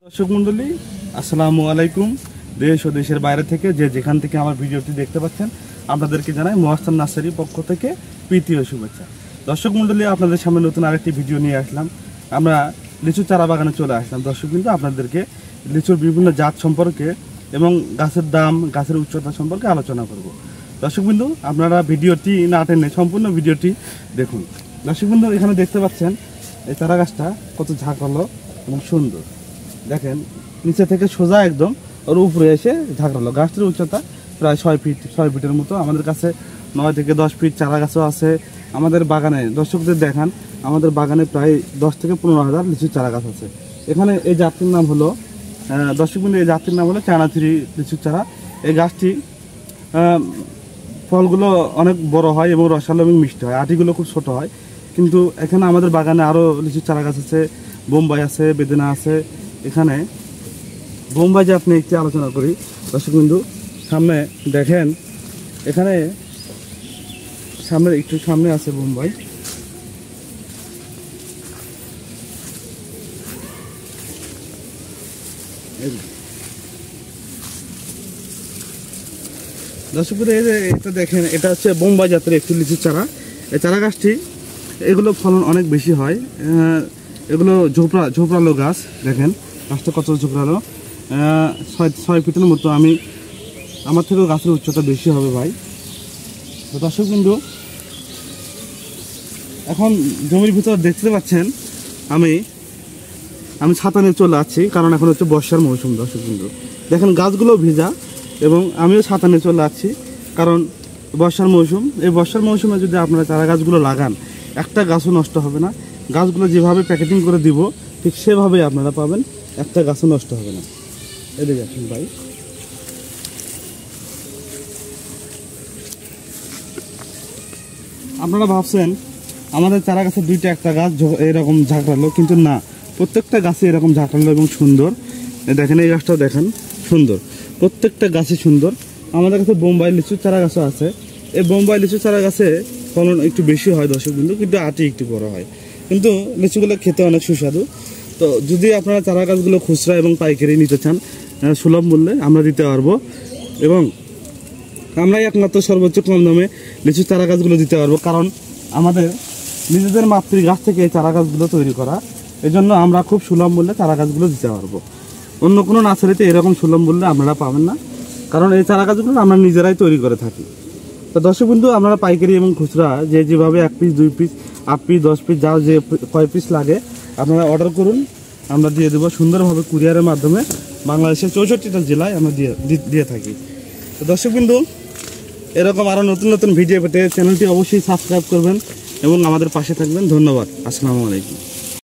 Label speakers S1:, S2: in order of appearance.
S1: দর্শক মন্ডলী আসসালামু আলাইকুম। দেশ ও দেশের বাইরে থেকে যে যেখান থেকে আমার ভিডিওটি দেখতে পাচ্ছেন আপনাদেরকে জানাই মহাস্থান নার্সারির পক্ষ থেকে প্রীতি ও শুভেচ্ছা। দর্শক মন্ডলী আপনাদের সামনে নতুন আরেকটি ভিডিও নিয়ে আসলাম। আমরা লিচু চারা বাগানে চলে আসলাম। দর্শক কিন্তু আপনাদেরকে লিচুর বিভিন্ন জাত সম্পর্কে এবং গাছের দাম, গাছের উচ্চতা সম্পর্কে আলোচনা করব। দর্শক বিন্দু আপনারা ভিডিওটি না টেনে সম্পূর্ণ ভিডিওটি দেখুন। দর্শক বিন্দু এখানে দেখতে পাচ্ছেন এই চারা গাছটা কত ঝাঁকালো এবং সুন্দর। দেখেন নিচে থেকে সোজা একদম ওর উপরে এসে ঝাঁকড়ালো। গাছটির উচ্চতা প্রায় 6 ফিটের মতো। আমাদের কাছে 9 থেকে 10 ফিট চারা গাছও আছে আমাদের বাগানে। দর্শকদের দেখান আমাদের বাগানে প্রায় 10 থেকে 15,000 লিচু চারা গাছ আছে। এখানে এই জাতির নাম হলো দর্শকবৃন্দ, এই জাতির নাম হলো চায়না-থ্রি লিচু চারা। এই গাছটি ফলগুলো অনেক বড় হয় এবং রসালো এবং মিষ্টি হয়। আটিগুলো খুব ছোট হয়। কিন্তু এখানে আমাদের বাগানে আরও লিচু চারা গাছ আছে, বোম্বাই আছে, বেদেনা আছে। এখানে বোম্বাই যে আপনি একটি আলোচনা করি দর্শকবৃন্দু, সামনে দেখেন এখানে একটু সামনে আছে বোম্বাই। দর্শকবৃন্দ এই যে এটা দেখেন, এটা হচ্ছে বোম্বাই জাতের একটি লিচু চারা। এই চারা গাছটি এগুলো ফলন অনেক বেশি হয়। এগুলো ঝোপড়ালো গাছ। দেখেন গাছটা কত ঝোপড়ালো, 6 ফিটের মতো। আমার থেকেও গাছের উচ্চতা বেশি হবে ভাই। তো দর্শক বিন্দু এখন জমির ভিতর দেখতে পাচ্ছেন আমি ছাতা নিয়ে চলে আসছি, কারণ এখন হচ্ছে বর্ষার মৌসুম। দর্শক বিন্দু দেখেন গাছগুলো ভিজা এবং আমিও ছাতা নিয়ে চলে আসছি, কারণ বর্ষার মৌসুম। এই বর্ষার মৌসুমে যদি আপনারা চারা গাছগুলো লাগান একটা গাছও নষ্ট হবে না। গাছগুলো যেভাবে প্যাকেটিং করে দিব ঠিক সেভাবেই আপনারা পাবেন, একটা গাছও নষ্ট হবে না। এদিকে আসুন ভাই। আপনারা ভাবছেন আমাদের চারা গাছে দুইটা একটা গাছ এরকম ঝাঁকড়ালো, কিন্তু না, প্রত্যেকটা গাছে এরকম ঝাঁকড়ালো এবং সুন্দর। দেখেন এই গাছটাও দেখেন সুন্দর, প্রত্যেকটা গাছই সুন্দর। আমাদের কাছে বোম্বাই লিচু চারা গাছও আছে। এই বোম্বাই লিচু চারা গাছে ফলন একটু বেশি হয় দর্শক বিন্দু, কিন্তু আটি একটু বড় হয়, কিন্তু লিচুগুলো খেতে অনেক সুস্বাদু। তো যদি আপনারা চারা গাছগুলো খুচরা এবং পাইকারি নিতে চান সুলভ মূল্যে আমরা দিতে পারবো, এবং আমরাই একমাত্র সর্বোচ্চ কম দামে লিচু চারা গাছগুলো দিতে পারবো, কারণ আমাদের নিজেদের মাতৃ গাছ থেকে এই চারা গাছগুলো তৈরি করা। এজন্য আমরা খুব সুলভ মূল্যে চারা গাছগুলো দিতে পারবো। অন্য কোনো নার্সারিতে এরকম সুলভ মূল্যে আপনারা পাবেন না, কারণ এই চারা গাছগুলো আমরা নিজেরাই তৈরি করে থাকি। তো দর্শক বন্ধু আপনারা পাইকারি এবং খুচরা যেভাবে 1 পিস 2 পিস 8 পিস 10 পিস যা যে কয় পিস লাগে আপনারা অর্ডার করুন, আমরা দিয়ে দেবো সুন্দরভাবে কুরিয়ারের মাধ্যমে। বাংলাদেশের 64টা জেলায় আমরা দিয়ে থাকি। তো দর্শক বিন্দু এরকম আরও নতুন নতুন ভিডিও পেতে চ্যানেলটি অবশ্যই সাবস্ক্রাইব করবেন এবং আমাদের পাশে থাকবেন। ধন্যবাদ। আসসালামু আলাইকুম।